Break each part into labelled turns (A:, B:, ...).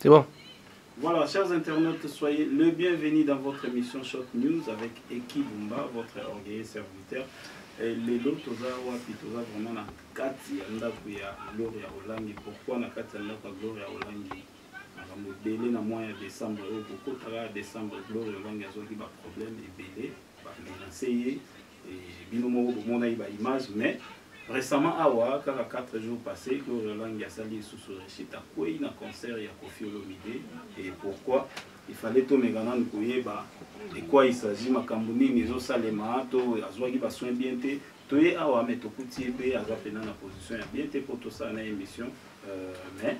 A: C'est bon.
B: Voilà, chers internautes, soyez le bienvenu dans votre émission Short News avec Eki Bumba, votre orgueilleux serviteur. Et les autres, wapi toza vraiment na kati ya ndako ya Gloria Olangi. Pourquoi na kati ya ndako ya Gloria Olangi? Akambo belé na mois de décembre, au travers décembre, Gloria Olangi a zoli ba problème et belé, ba menacé et binomo mona iba image, mais récemment awa kaka 4 jours passés, Gloria Olangi a sali sous rechita quoi na concert ya Koffi Olomide. Et pourquoi il fallait tout megana koyeba de quoi il s'agit makambo nini ezosalema to azwaki basoin bien te toye awa me tokuti pe aza pena na position ya bien te po tosala na émission mais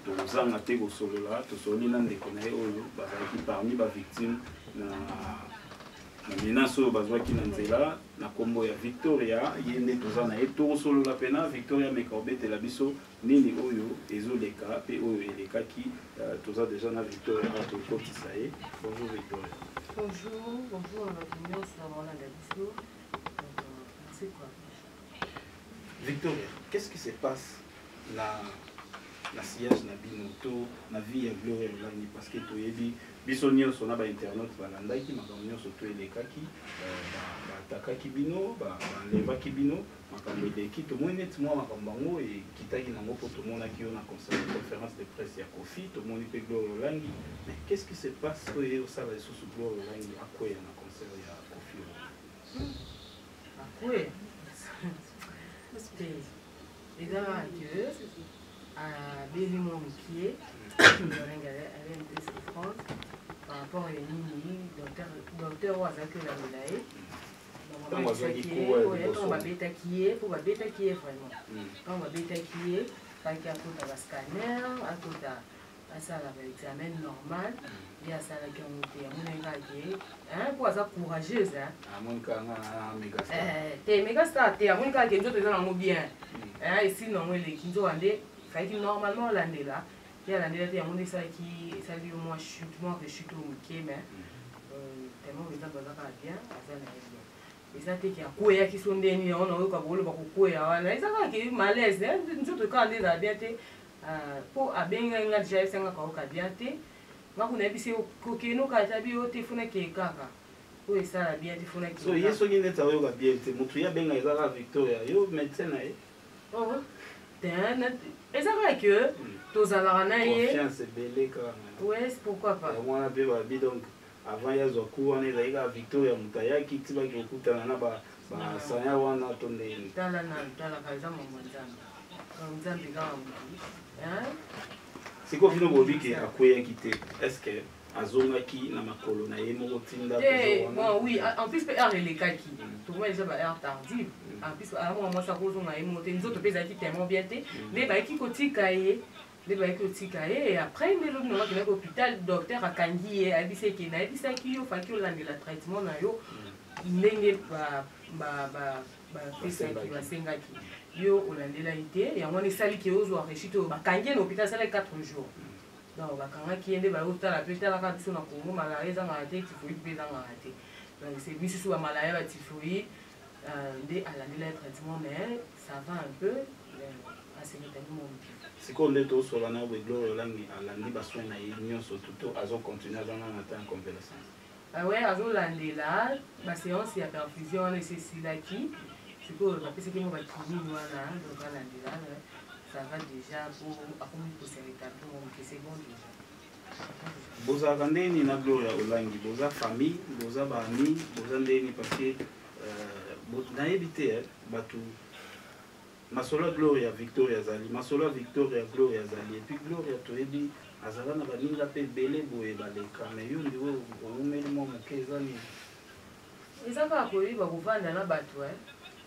B: tozanga te kosolola tosoli na ndeko na ye oyo bazalaki parmi bavictime na menace oyo bazwaki na nzela na kombo ya Victoria ye nde toza na ye tokosolola pena Victoria meka obetela biso nini oyo ezoleka pe oyo elekaki toza déjà na Victoria tokokisa ye. Bonjour Victoria.
C: Bonjour à votre union, c'est la Morlande Abisso. Merci quoi.
B: Victoria, qu'est-ce qui se passe la sillage na binoto na vie ya Gloria Olangi parce que toyebi biso nyonso na ba internaute balandaki makambo nyonso to elekaki batakaki bino balevaki bino makambo eleki tomoni neti mwa makambo yango ekitaki nango mpo tomonaki yo na conférence de presse ya Koffi tomoni mpe Gloria Olangi. Mais qu'est-ce qui se passe oyo osala lisusu Gloria Olangi akwea na concert ya Koffi
C: akwea eza que abeli mo mokie Olangi ale mpesi France par rapport à nini docteur oyo azalaki olandela ye ntango babetaki ye mpo babetaki ye vraiment ntango babetaki ye faki akota bascanner akota asala baexamen normal nde asalaki yango te amonaki kake mpo aza courageuse te megastar te amonaki kake nzoto eza nango bien esili nango eleki nzoka nde faki normalement olandela ye alandela te yango nde esali yo mwa chute mwa rechute oyo moke mais tellement eza bazaka bien aza na ye bien eza teke akweyaki so ndeni yango nayoka boloba kokweya wana eza kaka malaise nzoto kaka nde ezala bien te mpo abengaki nga deja esengaka oyoka bien te nga kuna yebisi kokende okatabi yo te funaki kaka oyo esala bien te funaki
B: so ye soki neti ayoka bien te motu ye abenga ezaka Victoria yo médecin na ye
C: eza kaka ke tozalaka na ye
B: confiance ebele kaka
C: ouais pourquoi pas
B: wana mpe babi donc avant yazwa cour wana ezalaki kaka Victoria moto ayaki ti baki kokutana na basanya wana to ndeni
C: talaka eza mambo nzambe kaka motu
B: sikoyo bino bobike akweyaki te est-ce que azongaki na makolo na ye moko tinda
C: oui en plus mpe art elekaki tokoma eza ba art tardive en plus amonga mwasi akozonga ye moko te nzoto mpe ezalaki tellement bien te nde bayaki kotika ye et après nde lobi nango akendaki hôpital docteur akangi ye ayebisi eke nayebisaki yo faki olandela traitement na yo ndenge bapesaki basengaki yo olandela ye te yango wana esaliki ozwa rechute oyo bakangi ye na hôpital asalaki 4 jours donc bakangaki ye nde bayotala mpe talaka biso na Congo malaria ezangaka te typhoïde mpe ezangaka te donc c'est misusu bamalaria batyphoïde nde alandela ye traitement mais ça va un peu asengetaki momoki
B: sikoyo nde tosola na oyo Gloria Olangi alandi basoin na ye nyonso tuto azocontinue azanga na temps ya convalescence
C: ouais azolandela baséance ya perfusion wana esesilaki sikoyo bapesaki mo bakinini wana donc alandela ça va déjà po akomi kosa rétablir momoki c'est bon déjà
B: bozalaka ndeni na Gloria Olangi boza famille boza baami boza ndeni parce que nayebi te bato masolo Gloria Victoria azali masolo Victoria Gloria azali et puis Gloria toyebi azala na baninga mpe ebele boye baleka mais yo ndi oyo omumeli mwa moke eza nini
C: eza kaka koyeba kovanda na bato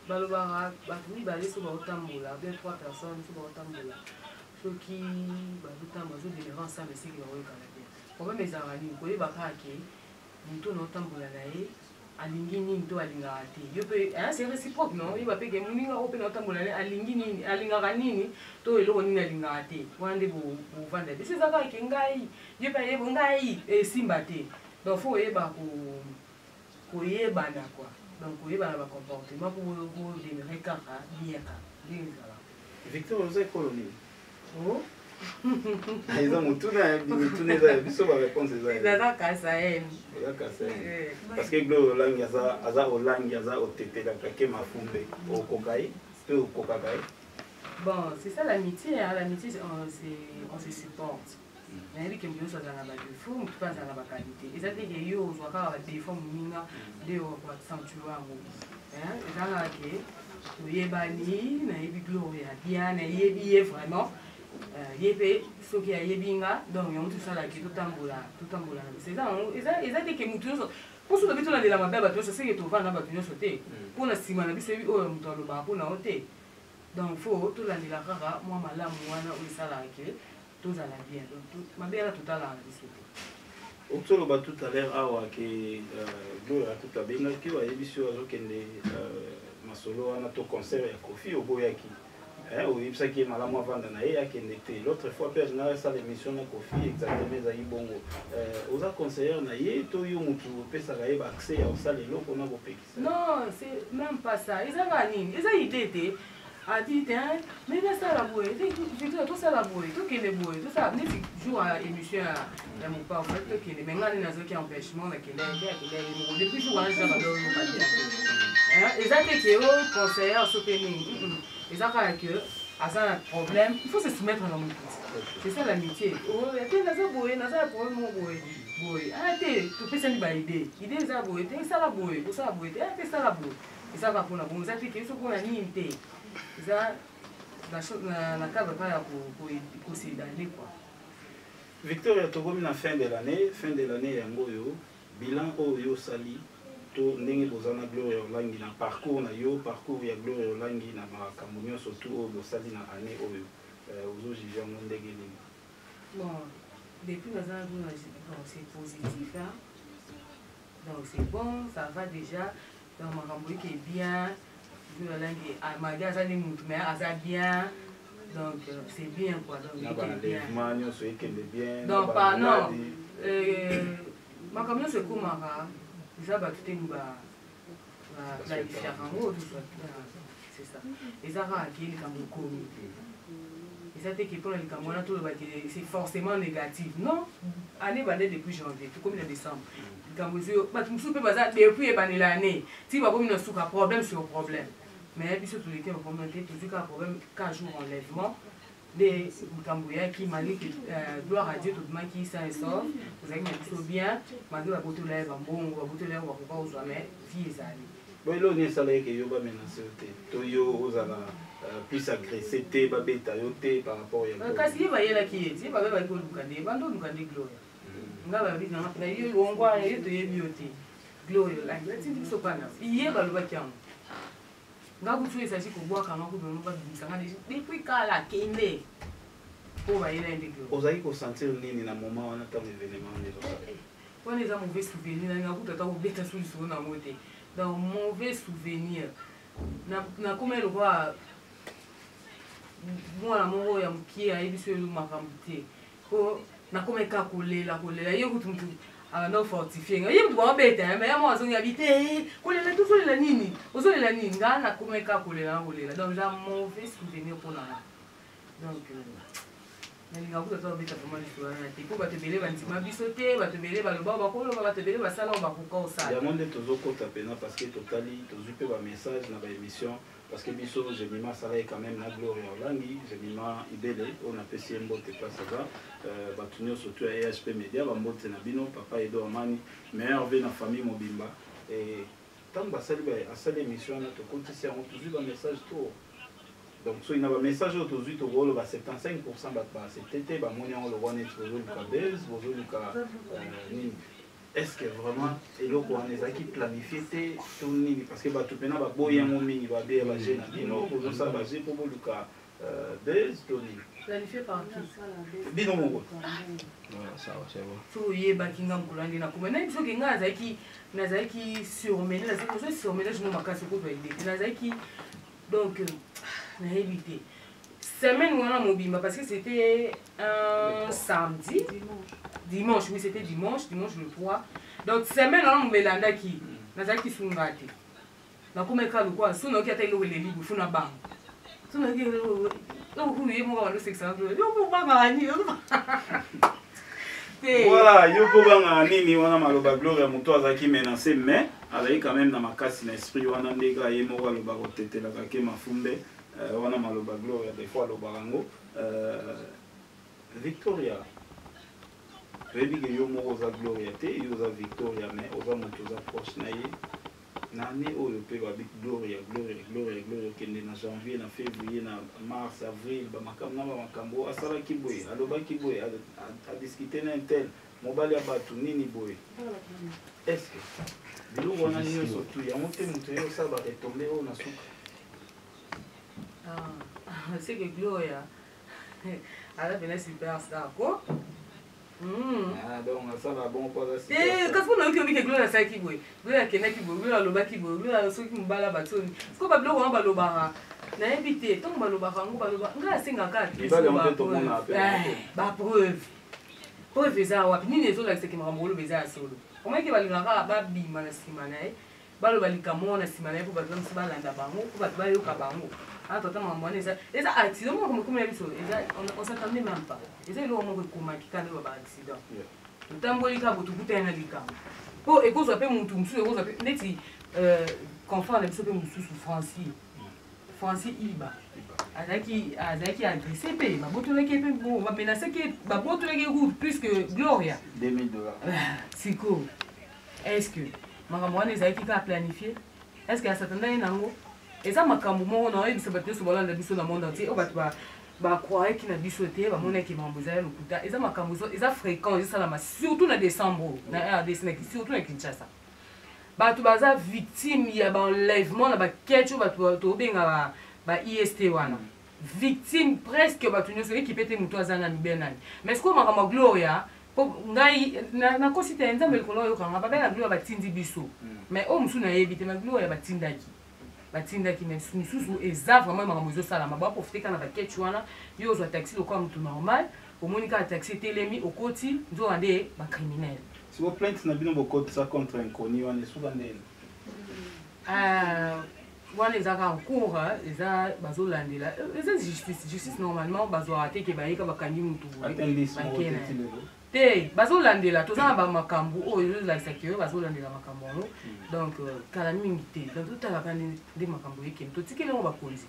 C: balobaka bato mibale so baotambola bien 3 personnes so baotambola soki bazotambola azodéleva ensemble esiki baoyokana bien problème ezalaka nini koyeba kaka ke moto naotambola na ye alingi nini to alingaka te yo mpe c'est réciproque non yeba mpe ke moninga oyo mpe naotambola naye alingi nini alingaka nini to eloko nini alingaka te wana nde bovanda bisi eza kaka ke ngai yo mpe ayeba ngai esimba te donc fo oyeba koyebana quoi donc koyebana bacomportement mpo bodemire kaka bien kaka nde ezala
B: Victor oza ekolo nini Ils ont tout les biso ba réponse
C: Nana Kasaem.
B: Parce que Glo langue aza au langue aza au tété la ke mafumbe au kokai, au kokakai.
C: Bon, c'est ça l'amitié, hein. L'amitié on se supporte. Mais lui qui me dit ça dans la défaut, tu penses dans la qualité. Et ça dit que yo on voit pas défaut minga de pour accentuer amour. Hein, et dans la que yebani na yebi gloria bien na yebi vraiment yebe soki ya yebinga donc on tout ça là qui tout tambola c'est ça ils a dit que mutu pour ce que tu as de la mabe bato c'est que tu vas na bato sauter pour na sima na biso o mutu aloba pour na ote donc faut tout la de la rara moi malamu wana o ça là que tout ça là bien donc tout mabe là tout à la biso
B: Otoloba tout à l'heure awa que gloria tout a benga ki wa yebiso azokende masolo wana to concert ya Kofi oboyaki oyebisa ki malamu avanda na ye akende te l'autre fois père général ça l'émission na Kofi exactement ezali bongo oza conseiller na ye to yo mutu opesaka ye accès ya osala eloko na bopekisa
C: non c'est même pas ça ezaka nini eza idée te a dit mais là ça la boue tout ça la boue tout qui est boue tout ça neti jour à émission ya mon père en fait tout qui est mais ngani nazo ki empêchement na kende depuis jour wana ça va dans le papier ezaka ki o conseiller soutenir ezaka que asa un problème il faut se soumettre dans mon côté c'est ça l'amitié oh était nazo boue nazo problème mo boue arrêtez tu peux sendre ba idée za boue te ça la boue pour ça boue te ça la boue et ça va pour la bon ça fait que ça qu'on a ni te ça la cadre pas pour se d'aller quoi.
B: Victoria tokomi na fin de l'année yango yo bilan oyo sali to ndenge bozana Gloria Olangi na parcours na yo parcours ya Gloria Olangi na makambo nyonso to oyo sali na année oyo ozo juger ngo ndenge nini.
C: Bon depuis bazana c'est positif hein. Donc c'est bon ça va déjà donc makambo qui est bien malgré ça les mais ça bien donc c'est bien quoi donc
B: bien
C: donc pas non ma comme c'est comment ça va tout la différence c'est ça et ça va qui est comme commis et ça qui pour les camerounais tout c'est forcément négatif non année bandée depuis janvier tout comme le décembre tu me soupes pas depuis l'année si va comme un problème sur problème mais puis surtout les problèmes toujours un problème qu'un jour enlèvement des Cambouya qui m'a dit gloire à Dieu tout le monde qui s'en sort vous avez mis bien malgré la beauté lèvre bon la beauté lèvre on va pas jamais vie ça
B: bon il on est salé que yo ba menacer to yo ozala plus agressé te ba beta yo te par rapport ya
C: kasi ba yela ki ti ba ba ko lukande bando lukande gloire ngaba bi na yo ngwa yo to yebi gloire la ti so pana iye ba luba kyango ngaku tu esaji kobwaka ngako bino ba bisanga depuis kala kende po ba yela ndeko
B: ozali ko sentir nini na moment wana ta événement ndezo
C: on les a mauvais souvenirs ngaku tata ko beta sur sur na moté dans mauvais souvenir na comme le quoi moi mo ya mkie ayibi so lu makamte ko na comme ka kolela yo kutumtu no fortifier ngai mtu wa beta mais moi zo ngabite kolela tout la nini ozolela nini ngana comme ka kolela donc j'ai mauvais souvenir pour na donc nalinga kuta beta vraiment l'histoire na te ko ba te bele ba ntima bisote ba te bele ba loba ba ko ba te bele ba sala ba ko ka osala
B: ya monde tozokota pena parce que totali tozupe ba message na ba émission parce que biso je mima sala quand même na Gloria Olangi je mima ibele on a pesi mbote place ça ba tunyo surtout à EHP Media ba mbote na bino papa Edo Amani meilleur vie na famille mobimba et tant ba sali ba asala émission na to kontisi on toujours ba message tout donc so il y a un message autour to rôle ba 75% ba c'était ba monia on le voit net sur le cabez bozo luka ni est-ce que vraiment eloko on les a qui planifié tout nini parce que ba tout pena ba boya mo mingi ba be ba jeune bino bozo ça ba je pour luka bez to ni
C: planifié par qui
B: bino mo
A: voilà ça c'est bon
C: so yeba kinga mkulandi na kuma na biso kinga nazaki surmener la séquence surmener je makasi ko ba idée nazaki donc na évité semaine on a mobimba parce que c'était un samedi dimanche oui c'était dimanche le 3 donc semaine on a melanda qui nazaki sungati na kuma ka quoi so na ki ata ile le libu funa bang so na ki Donc vous voyez moi le sexe un peu. Yo pour pas gagner.
B: Voilà, yo pour banga nini wana maloba Gloria moto azaki menacé mais azali quand même na makasi na esprit wana ndeka ye moko aloba kotetela kake mafumbe wana maloba Gloria des fois aloba rango Victoria vebi ke yo moko za Gloria te yo za Victoria mais oza moto za proche na ye nani oyo pe ba Gloria kende na janvier na février na mars avril ba makambo asala ki boye aloba ki boye a discuter na intel mobali ya batu nini boye est-ce que bilo wana ni surtout ya monte moto yo ça va retomber au na suka
C: c'est que Gloria elle a bien superstar quoi.
B: Donc ça va bon pas ça.
C: Quand on a vu que Gloria ça qui boy, Gloria kena qui boy, Gloria loba qui boy, Gloria so qui mbala batoni. Ko ba blo wana baloba na invité, ton baloba rango baloba. Nga singa ka. Ba preuve. Preuve ça wa ni les autres qui me rambolo beza solo. Comment que balinga ba bima na simana baloba likamona simana pour ba tlamsa balanda bango, pour ba yo ka bango. Ah, totalement bon. Et ça, accident, on s'attendait même pas. Et ça, il y a un moment qui a accident. Le temps où il y a un accident. Pour et qu'on soit pas mon tour, qu'on soit pas net confort avec ce que nous sous Francis Iba. Azaki agressé paye. Ma botte là qui est bon, va menacer qui ma botte là qui roule plus que Gloria.
B: $2000.
C: C'est cool. Est-ce que Maramouane est qui a planifié? Est-ce qu'il y a certains nango? Et ça, makambo moko na yebisa bato so balanda biso na monde entier o bato ba croire ki na biso te ba mona ki mamboza ya lokuta. Et ça makambo so eza fréquent eza la surtout na décembre na RDC surtout na Kinshasa. Bato baza victime ya ba enlèvement na ba ketcho bato to benga ba IST wana. Victime presque bato nyoso ki pete muto azana mibenani. Mais ce que makambo Gloria ngai na kosita nzambe ko loyo kanga ba bela Gloria batindi biso. Mais o musu na yebite na Gloria batindaki. Batinda qui misusu eza vraiment makambo sala maba profiter kana ba ketchwana yo zo taxi lo comme tout normal au monika taxi telemi au koti nzo ande ba criminel
B: si vous plainte na bino boko ça contre inconnu wana souvent ndene
C: wana ezaka en cours eza bazolandela eza justice normalement bazo ate ke bayika bakangi mutu te bazolandela tozana ba makambo oyo la sekio bazolandela makambo no donc kala mingi te donc totala kandi de makambo yeke to tikele ngo ba police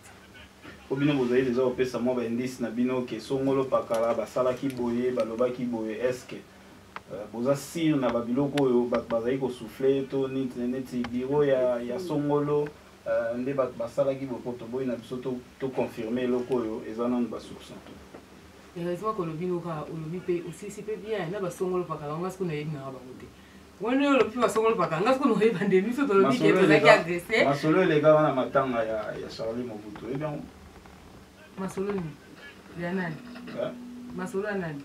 B: obino bozayi déjà opesa mo ba indice na bino ke songolo pakala basala ki boye baloba ki boye est-ce que boza sir na babiloko oyo bazayi ko souffler to neti biro ya songolo nde basala ki boye to boye na biso to confirmer loko oyo ezana na ba source.
C: Heureusement que le binoka ou le bipé aussi c'est bien na basongolo pakala ngas ko na yebina ba bote wone le pi basongolo pakala ngas ko no yeba ndemi so to le bipé to zaki agressé
B: masolo les gars wana matanga ya Charlie Mobutu et bien
C: masolo ni ya nani masolo nani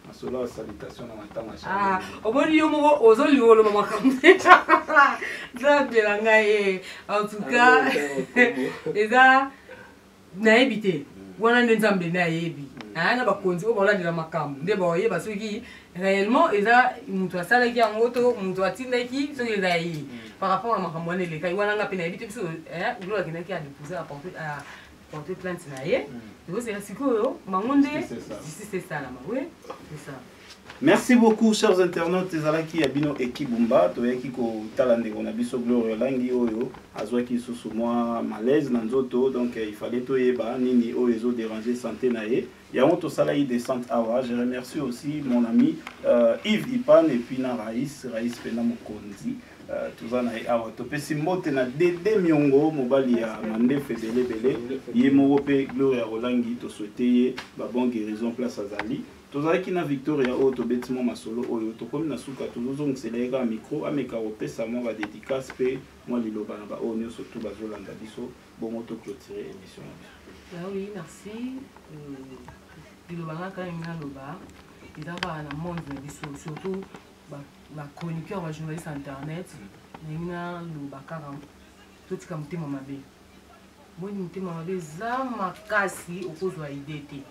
B: masolo salutation na matanga Charlie
C: oboni yo mo ozoli wolo mama kamse za belanga en tout cas eza na ebité wana nzambe na yebi na bakonzi o balandela makambo nde baoyeba soki réellement eza mutu asalaki yango to mutu atindaki soki eza ye par rapport à makambo wana elekai wana nga pe na yebi te biso Gloria akendaki adepose porter plainte na ye ekosela sikoyo bango nde justice esalama oui c'est ça.
B: Merci beaucoup chers internautes ezalaki ya bino ekibumba toyaki kotala ndeko na biso Gloria langi oyo azwaki susu mwa malaise na nzoto donc il fallait toyeba nini oyo ezo déranger santé na ye yango tosala yi descente awa. Je remercie aussi mon ami Yves Ipan et puis na Raïs pena mokonzi tuza na awa topesi mbote na Dede Miongo mobali ya mandefe belebele ye moko pe Gloria Rolangi to souhaiter ye ba bonne guérison place azali. Tozalaki na Victoria oyo tobeti mo masolo oyo tokomi na suka tozozongisela ka micro ameka opesa mo ba dédicace pe mo liloba na ba oyo nyonso tu bazolanda biso bongo to clôturer émission.
C: Oui, merci. Liloba ka ngina loba idaka na monde na biso surtout ba chroniqueur ba journaliste internet ngina loba kaka totika mutema mabe. Moi mutema mabe za makasi okozwa idée te.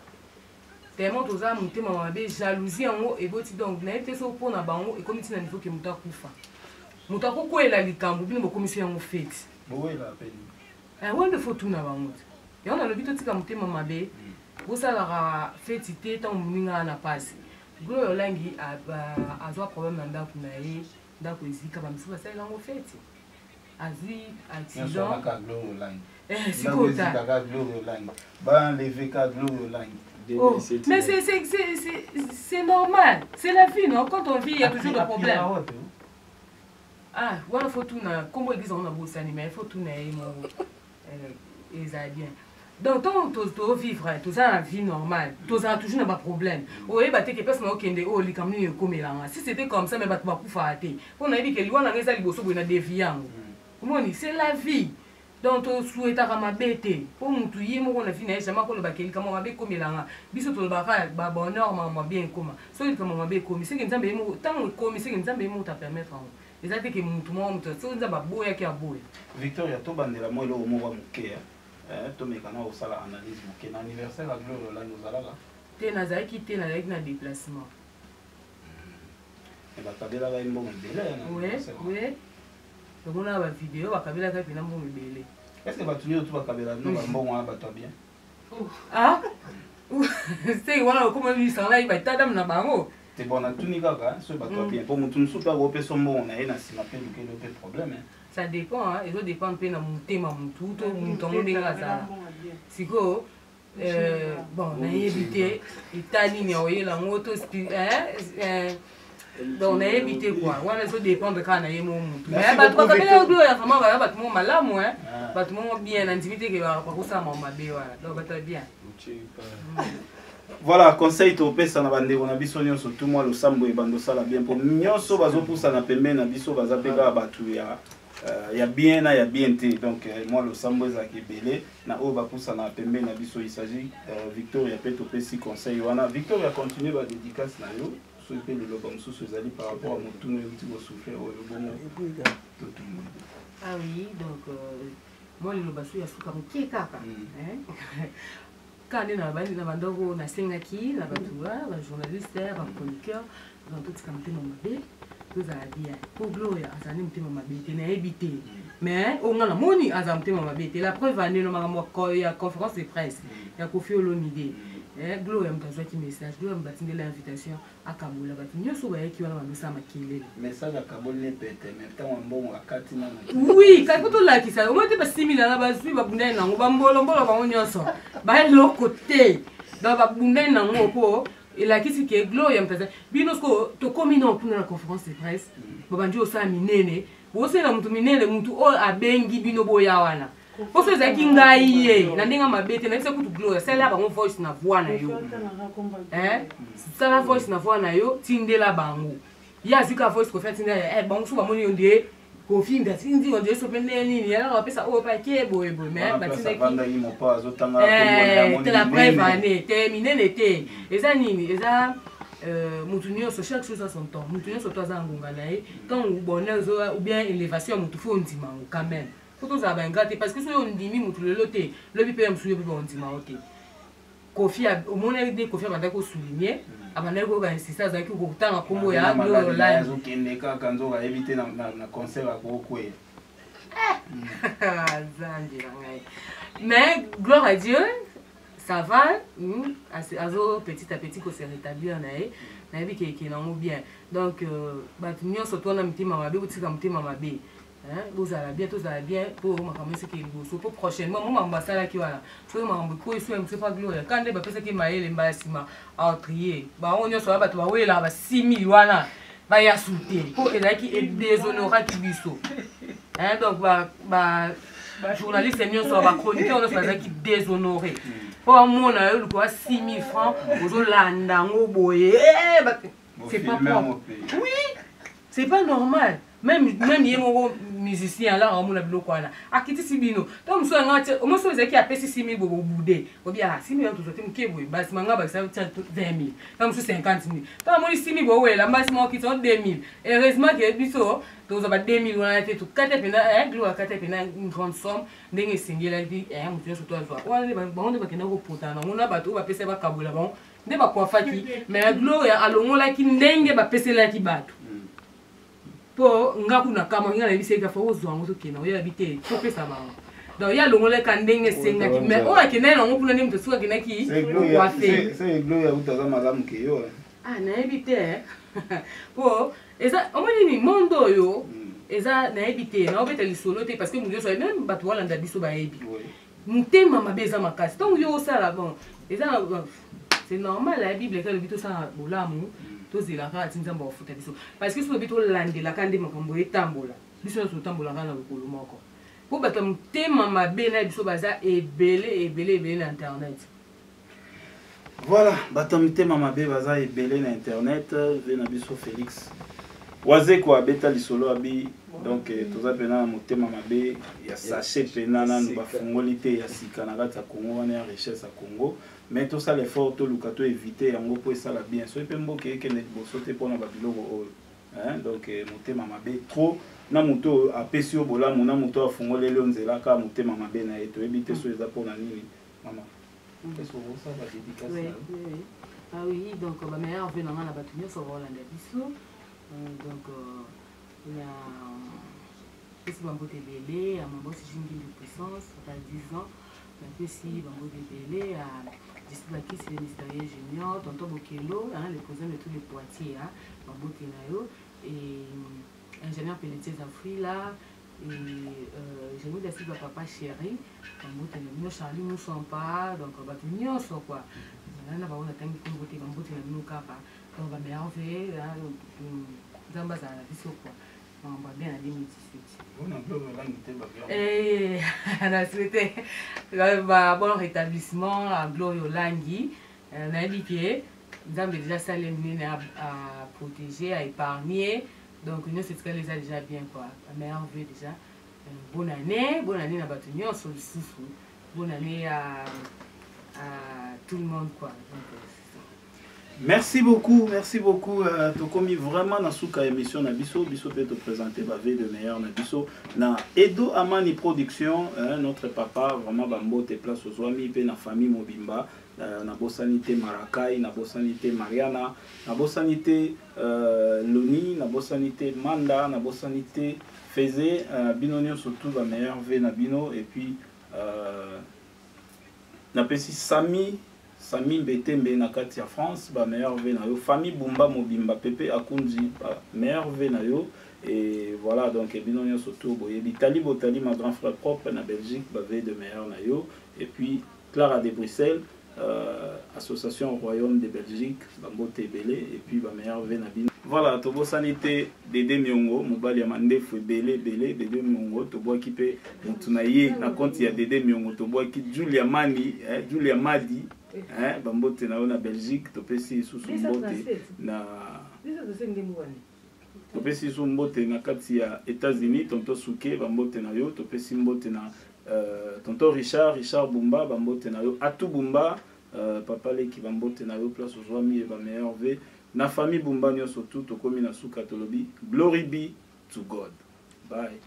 C: Tellement tous les monter ma jalousie en haut et boti donc n'a été so pour na bango et comme tu n'as niveau que muta kufa muta ko ela likambo bino bo commission en fait
B: bo ela peine
C: wende faut tout na bango et on a le but tika mutema mabe osalaka feti te ntango moninga na pasi Gloire olangi azwa problème na ndako na ye ndako ezika bamisusu basalelango feti azwi accident sikota mais c'est normal, c'est la vie, non? Quand on vit, il y a toujours des problèmes. Ah, voilà, faut tout na. Comme ils disent, on a beau s'animer, il faut tout na et ça bien. Donc, tant que tu vivre, tout ça la vie normale, tout ça toujours pas de problème. Oui, bah t'es que personne qui est oh, les camions comme là. Si c'était comme ça, mais bah tu vas pas faire. On a dit que lui on a les alibos sur une déviant. Comment on c'est la vie. Donc, tu souhaites à ma bête. Pour nous, tu y es, on a fini, jamais qu'on le baquet, comme on a bien comme là. Bisous, tu le barrage, bah bonheur, maman bien comme. Soit comme on a bien comme, c'est que nous avons tant comme, c'est que nous avons à permettre. Et ça, c'est que tout le monde, c'est que nous avons beau et qui a beau.
B: Victoria, tu bandes la moelle au mot mouké. Tu mets quand on a analyse mouké. L'anniversaire, la gloire, là, nous allons là.
C: Tu es nazari qui t'es nazari qui n'a déplacement.
B: Et bah, tu as là une bonne délai.
C: Oui, oui. On a une vidéo, on a vu la caméra, on a vu.
B: Est-ce que tu as vu la caméra, nous avons bien?
C: Ah? C'est voilà comment ils sont là, ils vont t'adam na bango.
B: C'est bon, on a tout niveau là, ce bateau bien. Pour nous, tout nous super gros son mot, on a un assez appel de problème.
C: Ça dépend, hein. Ils ont dépend de na monter ma tout, tout monde est là ça. Si quoi? Bon, on a évité Italie, mais on est là, moto, hein? Donc on a évité quoi. Voilà, ça dépend de quand on a eu mon. Mais bah toi, quand il y a eu vraiment bah tout le monde malade moi, bah tout le monde bien intimité que bah pour ça mon mabé voilà. Donc bah très bien.
B: Voilà, conseil topé ça na bande on a biso nyonso tout moi le sambo e bando sala bien pour nyonso bazo poussa na pembe na biso bazapeka batu ya bien na ya bien té. Donc moi le sambo za kebele na o ba poussa na pembe na biso il s'agit Victoria peut topé si conseil wana. Victoria continue ba dédicace na yo. Le lobam sous par rapport à mon tournée où tu vas souffrir au bon.
C: Ah oui, donc moi le lobam sous yasuka mkie kaka. Quand on est dans la bandoro na sengaki na batua, ba journaliste, ba chroniqueur, dans tout ce qu'on fait mamabe, tout ça bien. Pour Gloria, azani mte mamabe, te na ebité. Mais on a la moni azam mte mamabe, la preuve année no mama il y a conférence de presse, il y a Kofi Olomide. Gloria mtazwa ki message, Gloria mbatinde l'invitation à Kabola batu nyoso ba yeki wana bamisa makilele.
B: Message à Kabola ne pete, mais tant bon à katina.
C: Oui, ka koto la ki sa, o mote ba 6000 na ba zui ba bunda na ngo ba mbolo mbolo ba nyoso. Ba lo côté. Donc ba bunda na ngo po, et la ki si ke Gloria mtazwa. Binosko to komi na pour la conférence de presse. Ba banjo sa minene, bo se na mtu minene mtu o abengi bino boya wana. Pour ceux qui ont gagné, na ndinga mabete na biso kutu Gloria, c'est là ba mon voice na voix na yo. Ça la voice na voix na yo, tindela bango. Ya zika voice ko fait tindela bango so ba moni onde ko film da tindi onde so pende nini, ya la pesa o pa ke boy mais ba tindela ki.
B: Banda yi mo pa zo tanga ko mo
C: la preuve année, terminé l'été. Eza nini, eza mutu nyonso chaque chose à son temps. Mutu nyonso to za ngonga na ye, quand bonheur ou bien élévation mutu fo ndima quand même. Faut tous avoir gâté parce que si on dit mi mutu le loté le bi pm souye bi on dit ma ok Kofi au mon idée Kofi a mandé ko souligner abandé ko ba insister za ki ko tanga kombo ya Gloire là
B: zo kende ka kanzo ga éviter na concert ko kwe
C: zanji ngai mais gloire à Dieu ça va azo petit à petit ko se rétablir na yebi ke na mo bien donc ba tunyo surtout na mtima mabe utika mtima mabe. Vous allez bien, tout ça bien pour ma famille qui est pour prochainement moi m'ambassade qui voilà pour ma beaucoup soit c'est pas Gloria quand des personnes qui m'a les mbassima à trier ba on y soit ba to ba là ba 6000 wana ba ya souter pour et là qui est déshonoré qui biso donc ba journaliste mieux soit ba chroniqueur on soit qui déshonoré pour moi na yo quoi 6000 francs aux landa ngo boye c'est pas propre oui c'est pas normal. Même yemo musicien là on a bloqué là akiti sibino donc so ngati o mo so zeki apesi 6000 bobo bude obi ah 6000 to sote mkebwe basi manga ba sa 20000 donc so 50000 donc mo 6000 bo wela basi mo kiti 2000 heureusement que biso to za ba 2000 wana te to kate pena Gloire kate pena une grande somme ndenge singela di mutu so to azwa wana ba onde ba kena ko potana on a ba to ba pesa ba kabola bon nde ba kwa faki mais Gloire alongola ki ndenge ba pesela ki bato po ngaku na kama ngana biseka fo ozwa ngoto kena oya bité to pesa ba donc ya longole kandenge senga ki mais o akene na ngopuna ni mto suka kinaki
B: c'est gloria utaza malamu ke yo
C: ah na ebite po eza omoni ni mondo yo eza na ebite na obeta lisolo te parce que mu yo so même bato wala nda biso ba ebi mutema mabe eza makasi donc yo sala bon eza c'est normal la bible que le bito sa bolamu to zelaka atinzamba ofuta biso parce que so le bito landela kande makambo etambola biso so tambola kana lokolo moko po bato mutema mabe na biso baza ebele na internet.
B: Voilà, bato mutema mabe baza ebele na internet ve na biso Félix waze ko abeta lisolo abi donc toza pena mutema mabe ya sachet pena na ba fongolité ya sika na kata Congo wana ya richesse à Congo mais tout ça l'effort to luka to éviter yango po esala bien so pe mboke ke ne bosote pona ba biloko oyo hein donc mutema mabe trop na moto apesi obola mona moto afongolele onzela ka mutema mabe na eto ebite so eza pona nini mama qu'est-ce que vous ça va dédicace
C: oui. Ah oui donc ba meilleur venu na bato nyonso Rolanda biso donc il y a aussi Bambo Tebele à Mambo Sijingi de puissance ça fait 10 ans mais aussi Bambo Tebele à Disbaki c'est le ministériel junior tonton Bokelo le président de tous les Poitiers Bambo Tenayo et ingénieur Pelletier Zafri là et j'ai mis d'assez papa chéri Bambo Tenayo Charlie nous sont pas donc bato nyonso quoi na ba ona tangi ko bote Bambo Tenayo kapa donc ba merveille dans base à la vie quoi on va bien à 2018
B: on a peu
C: et on a souhaité bon rétablissement à Glorio Langi on a dit que nous avons déjà ça les à protéger à épargner donc nous c'est ce que les a déjà bien quoi la merveille déjà bonne année na batunyo sur le souffle bonne année à tout le monde quoi donc,
B: merci beaucoup tokomi vraiment na suka émission na biso peut te présenter ba veille de meilleur na biso na Edo Amani production notre papa vraiment bambote place aux amis pe na famille mobimba na bosanité Marakai na bosanité Mariana na bosanité Loni na bosanité Manda na bosanité Fezé binonio surtout ba meilleur ve na bino et puis na pesi Sami Betembe na kati ya France ba meilleur ve na yo famille Bumba Mobimba Pepe Akunzi ba meilleur ve na yo et voilà donc binonio surtout boye Bitali Botali ma grand frère propre na Belgique ba ve de meilleur na yo et puis Clara de Bruxelles association royaume de Belgique Bambo Tebele et puis ba meilleur ve na bino voilà tobo sanité Dede Miongo mobali ya mandefu belé Dede Miongo tobo kipe mutunaye na compte ya Dede Miongo tobo ki Julia Madi bambote na na Belgique topesi susu mbote na topesi susu mbote na kati ya États-Unis tonto Suke bambote na yo topesi mbote na tonto Richard Bumba bambote na yo Atu Bumba papa leki bambote na yo place aux amis et ba meilleur ve na famille Bumba nyo surtout tokomi na suka tolobi glory be to God bye.